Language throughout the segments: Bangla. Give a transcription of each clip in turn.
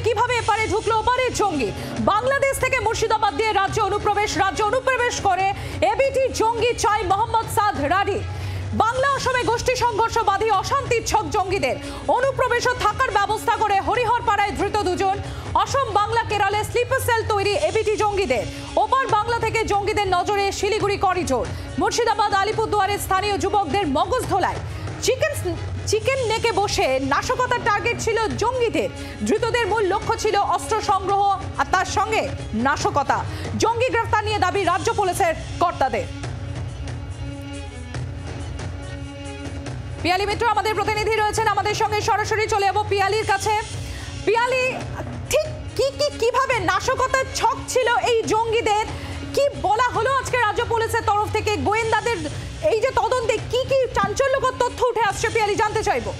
কিভাবে এপারে ঢুকলো ওপারের জঙ্গি? বাংলাদেশ থেকে মুর্শিদাবাদ দিয়ে রাজ্য অনুপ্রবেশ করে এবিটি জঙ্গি চাই মোহাম্মদ সাদ রাডি। বাংলা অসমে গোষ্ঠী সংঘর্ষ বাঁধিয়ে অশান্তির ছক জঙ্গিদের। অনুপ্রবেশ ও থাকার ব্যবস্থা করে হরিহরপাড়ায় ধৃত দুজন। অসম বাংলা কেরলে স্লিপার সেল তৈরি এবিটি জঙ্গিদের। ওপার বাংলা থেকে জঙ্গিদের নজরে শিলিগুড়ি করিডোর। মুর্শিদাবাদ আলিপুরদুয়ারের স্থানীয় যুবকদের মগজ ধোলায়। চিকেন নেকে বসে নাশকতার টার্গেট ছিল জঙ্গিদের। ধৃতদের মূল লক্ষ্য ছিল অস্ত্র সংগ্রহ আর তার সঙ্গে নাশকতা। জঙ্গি গ্রেফতার নিয়ে দাবি রাজ্য পুলিশের কর্তাদের। পিয়ালি মিত্র আমাদের প্রতিনিধি রয়েছেন আমাদের সঙ্গে, সরাসরি চলে যাবো পিয়ালির কাছে। পিয়ালি, ঠিক কিভাবে নাশকতার ছক ছিল এই জঙ্গিদের, কি বলা হলো আজকে রাজ্য পুলিশের তরফ থেকে? গোয়েন্দাদের এই যে তদন্তে কি চাঞ্চল্যকর তথ্য উঠে আসছে পিয়ালি, জানতে চাইবো।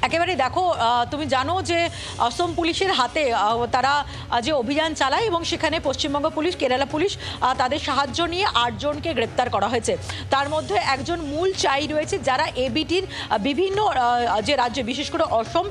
একেবারে দেখো, তুমি জানো যে অসম পুলিশের হাতে তারা যে অভিযান চালায় এবং সেখানে পশ্চিমবঙ্গ পুলিশ, কেরালা পুলিশ তাদের সাহায্য নিয়ে 8 জনকে গ্রেপ্তার করা হয়েছে। তার মধ্যে একজন মূল চাই রয়েছে যারা এবিটির বিভিন্ন যে রাজ্য, বিশেষ করে অসম,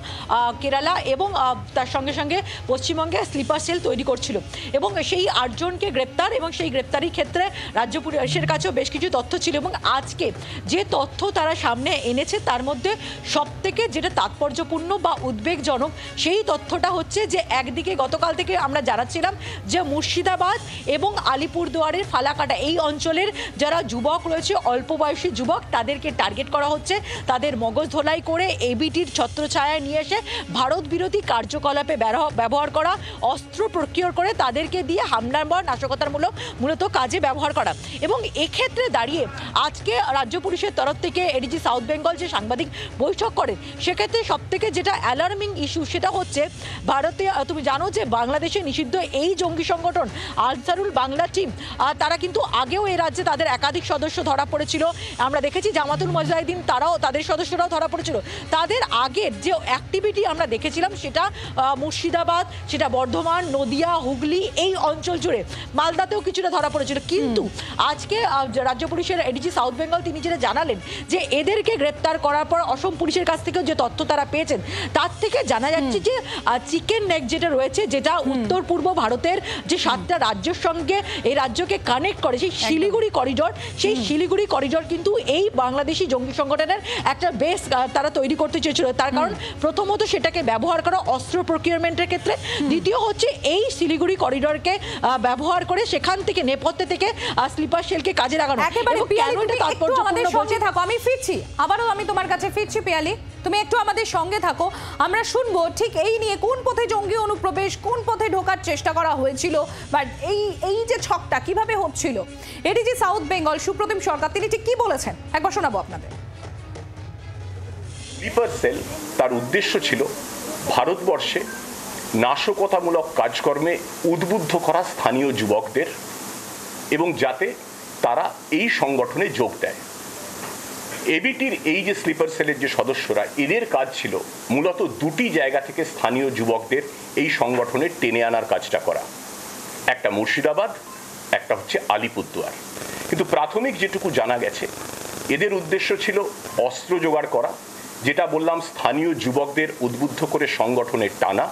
কেরালা এবং তার সঙ্গে সঙ্গে পশ্চিমবঙ্গে স্লিপার সেল তৈরি করছিল। এবং সেই 8 জনকে গ্রেপ্তার, এবং সেই গ্রেপ্তারির ক্ষেত্রে রাজ্য পুলিশের কাছেও বেশ কিছু তথ্য ছিল। এবং আজকে যে তথ্য তারা সামনে এনেছে তার মধ্যে সবথেকে যেটা তাৎপর্যপূর্ণ বা উদ্বেগজনক সেই তথ্যটা হচ্ছে যে একদিকে গতকাল থেকে আমরা জানাচ্ছিলাম যে মুর্শিদাবাদ এবং আলিপুরদুয়ারের ফালাকাটা এই অঞ্চলের যারা যুবক রয়েছে, অল্প বয়সী যুবক, তাদেরকে টার্গেট করা হচ্ছে। তাদের মগজ ধোলাই করে এবিটির ছত্রছায়ায় নিয়ে এসে ভারত বিরোধী কার্যকলাপে ব্যবহার করা, অস্ত্র প্রক্রিয়া করে তাদেরকে দিয়ে হামলার বা নাশকতার মূলত কাজে ব্যবহার করা। এবং এক্ষেত্রে দাঁড়িয়ে আজকে রাজ্য পুলিশের তরফ থেকে এডিজি সাউথ বেঙ্গল যে সাংবাদিক বৈঠক করেন, সেক্ষেত্রে সবথেকে যেটা অ্যালার্মিং ইস্যু সেটা হচ্ছে ভারতে, তুমি জানো যে বাংলাদেশে নিষিদ্ধ এই জঙ্গি সংগঠন আনসারুল বাংলা টিম, তারা কিন্তু আগেও এই রাজ্যে তাদের একাধিক সদস্য ধরা পড়েছিল। আমরা দেখেছি জামাতুল মুজাহিদিন, তারাও তাদের সদস্যরাও ধরা পড়েছিল। তাদের আগের যে অ্যাক্টিভিটি আমরা দেখেছিলাম সেটা মুর্শিদাবাদ, সেটা বর্ধমান, নদিয়া, হুগলি এই অঞ্চল জুড়ে, মালদাতেও কিছুটা ধরা পড়েছিল। কিন্তু আজকে রাজ্য পুলিশের এডিজি সাউথ বেঙ্গল তিনি যেটা জানালেন যে এদেরকে গ্রেপ্তার করার পর অসম পুলিশের কাছ থেকেও যে তথ্য তারা পেয়েছেন তার থেকে জানা যাচ্ছে যে চিকেন নেক যেটা রয়েছে, যেটা উত্তর পূর্ব ভারতের যে 7টা রাজ্যের সঙ্গে এই রাজ্যকে কানেক্ট করে, সেই শিলিগুড়ি করিডোর, সেই শিলিগুড়ি করিডোর কিন্তু এই বাংলাদেশি জঙ্গি সংগঠনের একটা বেস তারা তৈরি করতে চেয়েছিল। তার কারণ প্রথমত সেটাকে ব্যবহার করা অস্ত্র প্রকিউরমেন্টের ক্ষেত্রে, দ্বিতীয় হচ্ছে এই শিলিগুড়ি করিডোরকে ব্যবহার করে সেখান থেকে নেপথ্যে থেকে স্লিপার সেলকে কাজে লাগানো। একেবারে আমাদের সঙ্গে থাকো, আমি ফিরছি, আবারও আমি তোমার কাছে ফিরছি পিয়ালি, তুমি একটু আমাদের সঙ্গে থাকো। আমরা শুনবো ঠিক এই নিয়ে কোন পথে জঙ্গি অনুপ্রবেশ, কোন পথে ঢোকার চেষ্টা করা হয়েছিল, বাট এই যে ছকটা কিভাবে হচ্ছিল। এডিজি সাউথ বেঙ্গল সুপ্রতিম সরকার তিনি ঠিক কি বলেছেন একবার শোনাবো আপনাদের। স্লিপার সেল তার উদ্দেশ্য ছিল ভারতবর্ষে নাশকতামূলক কাজকর্মে উদ্বুদ্ধ করা স্থানীয় যুবকদের, এবং যাতে তারা এই সংগঠনে যোগ দেয়। এবিটির এই যে স্লিপার সেলের যে সদস্যরা, এদের কাজ ছিল মূলত 2টি জায়গা থেকে স্থানীয় যুবকদের এই সংগঠনে টেনে আনার কাজটা করা। একটা মুর্শিদাবাদ, একটা হচ্ছে আলিপুরদুয়ার। কিন্তু প্রাথমিক যেটুকু জানা গেছে, এদের উদ্দেশ্য ছিল অস্ত্র জোগাড় করা, যেটা বললাম স্থানীয় যুবকদের উদ্বুদ্ধ করে সংগঠনে টানা।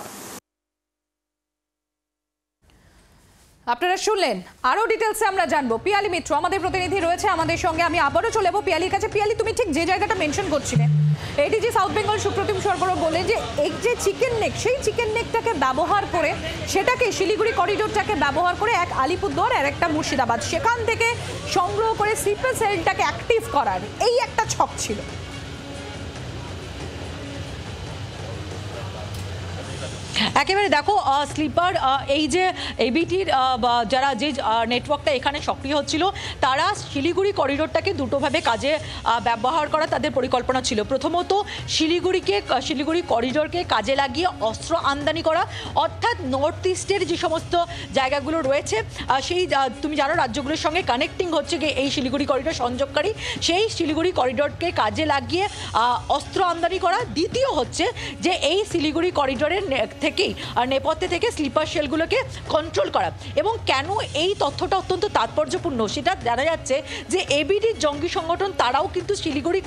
আপনারা শুনলেন, আরো ডিটেলসে আমরা জানবো। পিয়ালি মিত্র আমাদের প্রতিনিধি রয়েছে আমাদের সঙ্গে, আমি আবারও চলে যাবো পিয়ালির কাছে। পিয়ালি, তুমি ঠিক যে জায়গাটা মেনশন করছিলে, এডিজি সাউথ বেঙ্গল সুপ্রতিম সরকার বলে যে এই যে চিকেন নেক, সেই চিকেন নেকটাকে ব্যবহার করে, সেটাকে শিলিগুড়ি করিডোরটাকে ব্যবহার করে এক আলিপুরদুয়ার আর একটা মুর্শিদাবাদ, সেখান থেকে সংগ্রহ করে স্লিপার সেলটাকে অ্যাক্টিভ করার এই একটা ছক ছিল। একেবারে দেখো, স্লিপার এই যে এবিটির যারা যে নেটওয়ার্কটা এখানে সক্রিয় হচ্ছিল, তারা শিলিগুড়ি করিডোরটাকে দুটোভাবে কাজে ব্যবহার করা তাদের পরিকল্পনা ছিল। প্রথমত শিলিগুড়ি করিডোরকে কাজে লাগিয়ে অস্ত্র আমদানি করা, অর্থাৎ নর্থ ইস্টের যে সমস্ত জায়গাগুলো রয়েছে সেই তুমি জানো রাজ্যগুলোর সঙ্গে কানেক্টিং হচ্ছে গিয়ে এই শিলিগুড়ি করিডোর সংযোগকারী, সেই শিলিগুড়ি করিডোরকে কাজে লাগিয়ে অস্ত্র আমদানি করা। দ্বিতীয় হচ্ছে যে এই শিলিগুড়ি করিডোরের থেকে থেকেই নেপথ্যে থেকে স্লিপার সেলগুলোকে কন্ট্রোল করা। এবং কেন এই তথ্যটা অত্যন্ত তাৎপর্যপূর্ণ সেটা জানা যাচ্ছে যে এবিটির জঙ্গি সংগঠন তারাও কিন্তু শিলিগুড়ি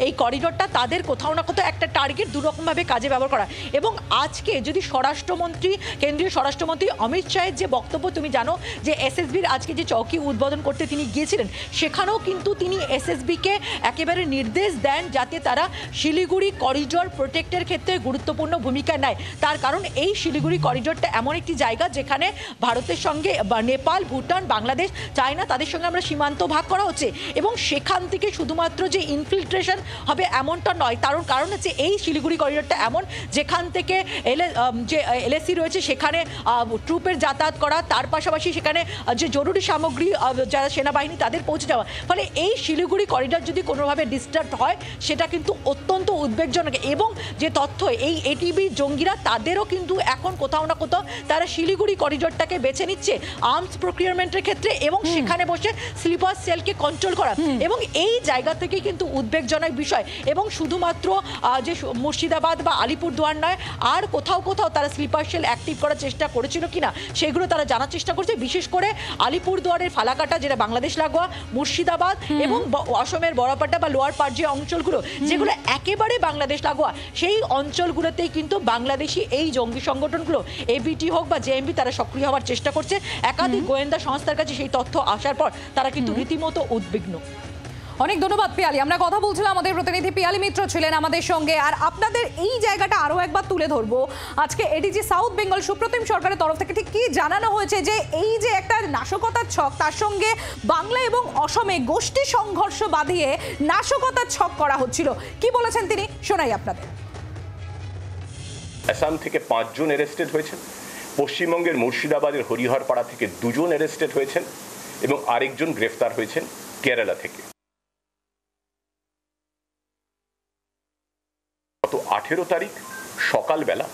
এই করিডোরটা তাদের কোথাও না কোথাও একটা টার্গেট দুরকমভাবে কাজে ব্যবহার করা। এবং আজকে যদি স্বরাষ্ট্রমন্ত্রী, কেন্দ্রীয় স্বরাষ্ট্রমন্ত্রী অমিত শাহের যে বক্তব্য, তুমি জানো যে এসএসবির আজকে যে চৌকি উদ্বোধন করতে তিনি গিয়েছিলেন, সেখানেও কিন্তু তিনি এসএসবিকে একেবারে নির্দেশ দেন যাতে তারা শিলিগুড়ি করিডোর প্রোটেক্টের ক্ষেত্রে গুরুত্বপূর্ণ ভূমিকা নেয়। তার কারণ এই শিলিগুড়ি করিডোরটা এমন একটি জায়গা যেখানে ভারতের সঙ্গে নেপাল, ভুটান, বাংলাদেশ, চায়না তাদের সঙ্গে আমরা সীমান্ত ভাগ করা হচ্ছে। এবং সেখান থেকে শুধুমাত্র যে ইনফিল্ট্রেশন হবে এমনটা নয়, কারণ হচ্ছে এই শিলিগুড়ি করিডোরটা এমন যেখান থেকে যে এলএসি রয়েছে সেখানে ট্রুপের যাতায়াত করা, তার পাশাপাশি সেখানে যে জরুরি সামগ্রী যারা সেনাবাহিনী তাদের পৌঁছে যাওয়া। ফলে এই শিলিগুড়ি করিডোর যদি কোনোভাবে ডিস্টার্ব হয় সেটা কিন্তু অত্যন্ত উদ্বেগজনক। এবং যে তথ্য এই এটিবি জঙ্গিরা তাদেরও কিন্তু এখন কোথাও না কোথাও তারা শিলিগুড়ি করিডোরটাকে বেছে নিচ্ছে আর্মস প্রকিউরমেন্টের ক্ষেত্রে এবং সেখানে বসে স্লিপার সেলকে কন্ট্রোল করা। এবং এই জায়গা থেকে কিন্তু উদ্বেগজনক বিষয়। এবং শুধুমাত্র যে মুর্শিদাবাদ বা আলিপুরদুয়ার নয়, আর কোথাও কোথাও তারা স্লিপার সেল অ্যাক্টিভ করার চেষ্টা করেছিল কিনা সেগুলো তারা জানার চেষ্টা করছে। বিশেষ করে আলিপুরদুয়ারের ফালাকাটা যেটা বাংলাদেশ লাগোয়া, মুর্শিদাবাদ এবং অসমের বড়পাট্টা বা লোয়ার পার্ট যে অঞ্চলগুলো যেগুলো একেবারে বাংলাদেশ লাগোয়া, সেই অঞ্চলগুলোতেই কিন্তু বাংলাদেশি এই জঙ্গি সংগঠনগুলো এবিটি হোক বা জেএমবি তারা সক্রিয় হওয়ার চেষ্টা করছে। একাধিক গোয়েন্দা সংস্থার কাছে সেই তথ্য আসার পর তারা কিন্তু রীতিমতো উদ্বিগ্ন। অনেক ধন্যবাদ পিয়ালি। আমরা কথা বলছিলাম, আমাদের প্রতিনিধি পিয়ালি মিত্র ছিলেন আমাদের সঙ্গে। আর আপনাদের এই জায়গাটা আরো একবার তুলে ধরবো, আজকে এডিজি সাউথ বেঙ্গল সুপ্রতিম সরকারের তরফ থেকে ঠিক কি জানানো হয়েছে যে এই যে একটা নাশকতার ছক, তার সঙ্গে বাংলা এবং অসমে গোষ্ঠী সংঘর্ষ বাঁধিয়ে নাশকতার ছক করা হচ্ছিল। কি বলেছেন তিনি, শোনাই আপনাদের। আসাম থেকে 5 জন অ্যারেস্টেড হয়েছেন, পশ্চিমবঙ্গের মুর্শিদাবাদের হরিহরপাড়া থেকে 2 জন অ্যারেস্টেড হয়েছেন এবং আরেকজন গ্রেফতার হয়েছেন কেরালা থেকে। গত 18 তারিখ সকালবেলা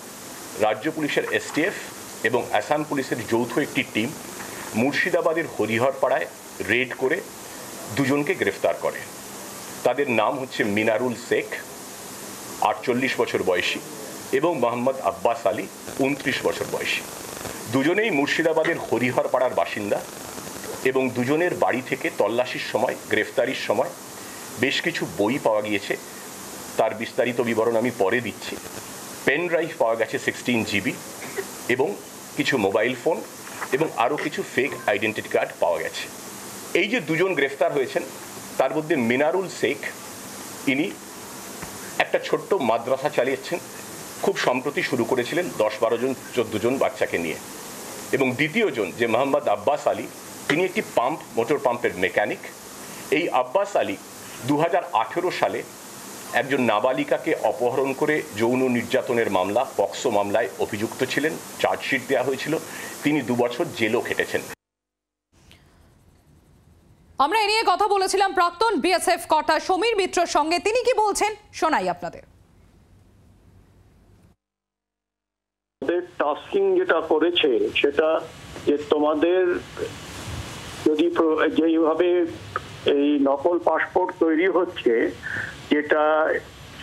রাজ্য পুলিশের এসটিএফ এবং আসাম পুলিশের যৌথ একটি টিম মুর্শিদাবাদের হরিহরপাড়ায় রেড করে 2 জনকে গ্রেফতার করে। তাদের নাম হচ্ছে মিনারুল শেখ 48 বছর বয়সী এবং মোহাম্মদ আব্বাস আলী 29 বছর বয়সী। 2 জনেই মুর্শিদাবাদের হরিহরপাড়ার বাসিন্দা এবং 2 জনের বাড়ি থেকে তল্লাশির সময়, গ্রেফতারির সময় বেশ কিছু বই পাওয়া গিয়েছে, তার বিস্তারিত বিবরণ আমি পরে দিচ্ছি। পেন ড্রাইভ পাওয়া গেছে 16 GB এবং কিছু মোবাইল ফোন এবং আরও কিছু ফেক আইডেন্টিটি কার্ড পাওয়া গেছে। এই যে 2 জন গ্রেফতার হয়েছেন তার মধ্যে মিনারুল শেখ ইনি একটা ছোট্ট মাদ্রাসা চালিয়েছেন, খুব সম্প্রতি শুরু করেছিলেন 10-12 জন 14 জন বাচ্চাকে নিয়ে। এবং দ্বিতীয় জন যে মোহাম্মদ আব্বাস আলী, তিনি একটি মোটর পাম্পের মেকানিক। এই আব্বাস আলী 2018 সালে একজন নাবালিকাকে অপহরণ করে যৌন নির্যাতনের মামলা, পক্সো মামলায় অভিযুক্ত ছিলেন, চার্জশিট দেওয়া হয়েছিল। তিনি 2 বছর জেলও খেটেছেন। আমরা এ নিয়ে কথা বলেছিলাম প্রাক্তন বিএসএফ কর্তা সমীর মিত্রর সঙ্গে, তিনি কি বলছেন শোনাই আপনাদের। টাস্কিং যেটা করেছে সেটা যে তোমাদের যদি যেইভাবে এই নকল পাসপোর্ট তৈরি হচ্ছে, যেটা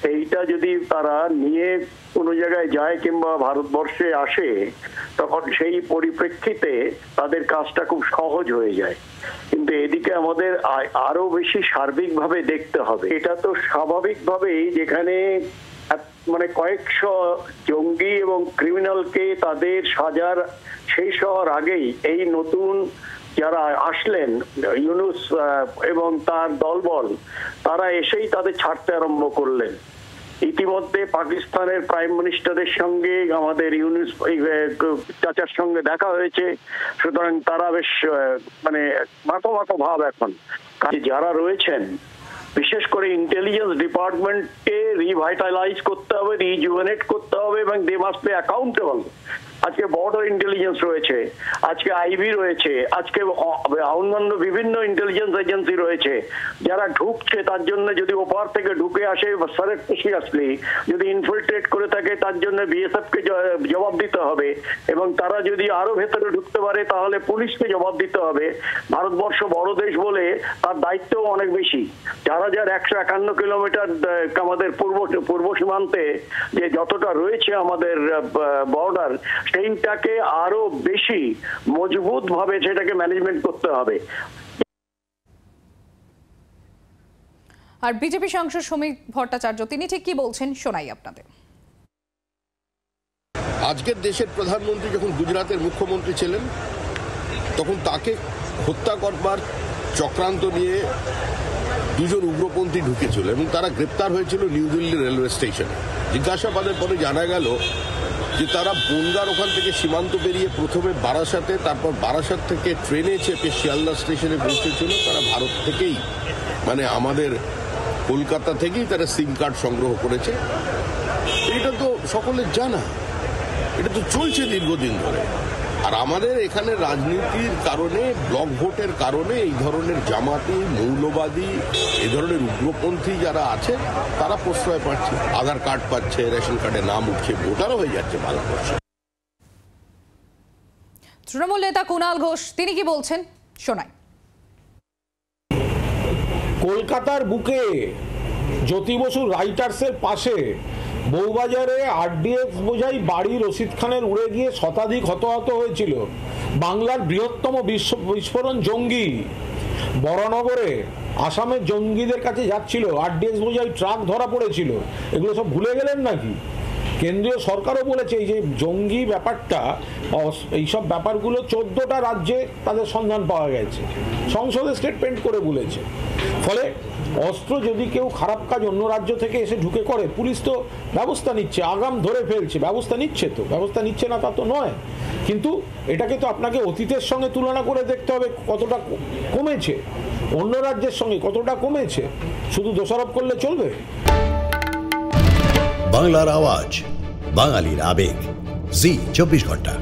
সেইটা যদি তারা নিয়ে কোনো জায়গায় যায় কিংবা ভারতবর্ষে আসে, তখন সেই পরিপ্রেক্ষিতে তাদের কাজটা খুব সহজ হয়ে যায়। কিন্তু এদিকে আমাদের আরো বেশি সার্বিকভাবে দেখতে হবে। এটা তো স্বাভাবিকভাবেই যেখানে মানে কয়েকশো জঙ্গি এবং ক্রিমিনালকে তাদের সাজার শেষ হওয়ার আগেই এই নতুন যারা আসলেন ইউনুস এবং তার দলবল, তারা এসেই তাদের ছাড়তে আরম্ভ করলেন। ইতিমধ্যে পাকিস্তানের প্রাইম মিনিস্টারের সঙ্গে আমাদের ইউনুস চাচার সঙ্গে দেখা হয়েছে, সুতরাং তারা বেশ মানে মাখো মাখো ভাব এখন। যারা রয়েছেন বিশেষ করে ইন্টেলিজেন্স ডিপার্টমেন্টকে রিভাইটালাইজ করতে হবে, রিজুভেনেট করতে হবে এবং দে মাস্ট বি অ্যাকাউন্টেবল। আজকে বর্ডার ইন্টেলিজেন্স রয়েছে, আজকে আইবি রয়েছে, আজকে অন্যান্য বিভিন্ন ইন্টেলিজেন্স এজেন্সি রয়েছে। যারা ঢুকছে তার জন্য যদি ওপার থেকে ঢুকে আসে সারেক্টিসিয়াসলি যদি ইনফিল্ট্রেট করে থাকে তার জন্য বিএসএফ কে জবাব দিতে হবে, এবং তারা যদি আরো ভেতরে ঢুকতে পারে তাহলে পুলিশকে জবাব দিতে হবে। ভারতবর্ষ বড় দেশ বলে তার দায়িত্বও অনেক বেশি। 4151 কিলোমিটার আমাদের পূর্ব সীমান্তে যে যতটা রয়েছে আমাদের বর্ডার, সেইটাকে আরো বেশি মজবুত ভাবে সেটাকে ম্যানেজমেন্ট করতে হবে। আর বিজেপি সাংসদ সমীর ভট্টাচার্য তিনি ঠিক কি বলছেন শোনাই আপনাদের। আজকের দেশের প্রধানমন্ত্রী যখন গুজরাটের মুখ্যমন্ত্রী ছিলেন তখন তাকে হত্যা করবার চক্রান্ত নিয়ে দুজন উগ্রপন্থী ঢুকেছিল এবং তারা গ্রেপ্তার হয়েছিল নিউ দিল্লি রেলওয়ে স্টেশনে। জিজ্ঞাসাবাদের পরে জানা গেল যে তারা বনগার ওখান থেকে সীমান্ত পেরিয়ে প্রথমে বারাসাতে, তারপর বারাসাত থেকে ট্রেনে চেপে শিয়ালদা স্টেশনে পৌঁছেছিল। তারা ভারত থেকেই মানে আমাদের কলকাতা থেকেই তারা সিম কার্ড সংগ্রহ করেছে। এটা তো সকলের জানা, এটা তো চলছে দীর্ঘদিন ধরে। আর আমাদের এখানে রাজনীতির কারণে, ব্লক ভোটের কারণে এই ধরনের জামাতি, মৌলবাদী, এই ধরনের উগ্রপন্থী যারা আছে তারা প্রশ্রয় পাচ্ছে, আধার কার্ড পাচ্ছে, রেশন কার্ডে নাম উঠছে, ভোটারও হয়ে যাচ্ছে ভারতবর্ষে। তৃণমূল নেতা কুণাল ঘোষ তিনি কি বলছেন শোনাই। কলকাতার বুকে জ্যোতি বসু রাইটার্সের পাশে বউবাজারে আরডিএক্স বোঝাই বাড়ি রশিদ খানের উড়ে গিয়ে শতাধিক হতাহত হয়েছিল। বাংলার বৃহত্তম বিস্ফোরণ জঙ্গি বড়নগরে আসামের জঙ্গিদের কাছে যাচ্ছিল, আরডিএক্স বোঝাই ট্রাক ধরা পড়েছিল। এগুলো সব ভুলে গেলেন নাকি? কেন্দ্রীয় সরকারও বলেছে এই যে জঙ্গি ব্যাপারটা, এইসব ব্যাপারগুলো 14টা রাজ্যে তাদের সন্ধান পাওয়া গেছে, সংসদে স্টেটমেন্ট করে বলেছে। ফলে অস্ত্র যদি কেউ খারাপ কাজ অন্য রাজ্য থেকে এসে ঢুকে করে, পুলিশ তো ব্যবস্থা নিচ্ছে, আগাম ধরে ফেলছে, ব্যবস্থা নিচ্ছে, তো ব্যবস্থা নিচ্ছে না তা তো নয়। কিন্তু এটাকে তো আপনাকে অতীতের সঙ্গে তুলনা করে দেখতে হবে কতটা কমেছে, অন্য রাজ্যের সঙ্গে কতটা কমেছে। শুধু দোষারোপ করলে চলবে? বাংলার আওয়াজ, বাঙালির আবেগ, জি 24 ঘন্টা।